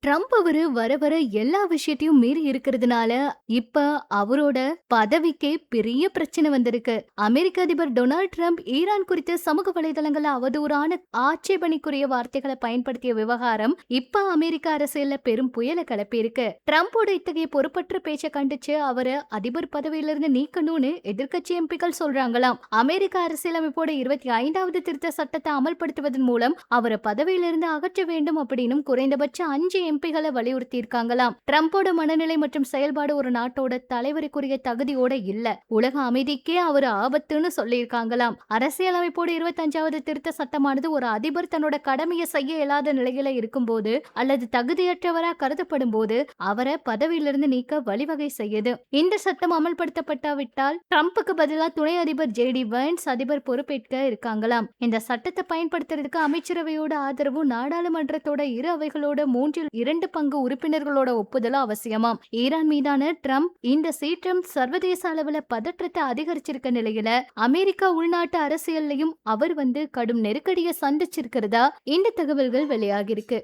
Trump வர வர எல்லா விஷயத்தையும் மீறி இருக்கிறதுனால, இப்ப அவரோட பதவிக்கே பெரிய பிரச்சனை வந்திருக்கு. அமெரிக்க அதிபர் டொனால்ட் ட்ரம்ப் ஈரான் குறித்து சமூக வலைதளங்கள்ல அவதூறான ஆட்சேபனைக்குரிய வார்த்தைகளை பயன்படுத்திய விவகாரம் இப்ப அமெரிக்க அரசியல்ல பெரும் புயலை கிளப்பியிருக்கு. ட்ரம்போட இத்தகைய பொறுப்பற்ற பேச்சை கண்டிச்சு அவரை அதிபர் பதவியிலிருந்து நீக்கணும்னு எதிர்க்கட்சி எம்பிக்கள் சொல்றாங்களாம். அமெரிக்க அரசியலமைப்போட 25வது திருத்த சட்டத்தை அமல்படுத்துவதன் மூலம் அவரை பதவியிலிருந்து அகற்ற வேண்டும் அப்படின்னு குறைந்தபட்ச 5 எம்பிகளை வலியுறுத்தி இருக்காங்களாம். ட்ரம்போட மனநிலை மற்றும் செயல்பாடு ஒரு நாட்டோட தலைவருக்குரிய தகுதியோட இல்ல, உலக அமைதிக்கே அவர் ஆபத்துன்னு சொல்லியிருக்காங்களாம். அரசியலமைப்போட 25வது திருத்த சட்டமானது ஒரு அதிபர் தன்னோட கடமையை செய்ய இயலாத நிலையில இருக்கும்போது அல்லது தகுதியற்றவரா கருதப்படும் போது அவரை பதவியிலிருந்து நீக்க வழிவகை செய்யுது. இந்த சட்டம் அமல்படுத்தப்பட்டாவிட்டால் ட்ரம்புக்கு பதிலா துணை அதிபர் ஜே.டி. வைன்ஸ் அதிபர் பொறுப்பேற்க இருக்காங்களாம். இந்த சட்டத்தை பயன்படுத்துறதுக்கு அமைச்சரவையோட ஆதரவு, நாடாளுமன்றத்தோட இரு அவைகளோட 2 பங்கு உறுப்பினர்களோட ஒப்புதல் அவசியமாம். ஈரான் மீதான ட்ரம்ப் இந்த சீற்றம் சர்வதேச அளவுல பதற்றத்தை அதிகரிச்சிருக்க நிலையில அமெரிக்கா உள்நாட்டு அரசியல்லையும் அவர் கடும் நெருக்கடியை சந்திச்சிருக்கிறதா இந்த தகவல்கள் வெளியாகிருக்கு.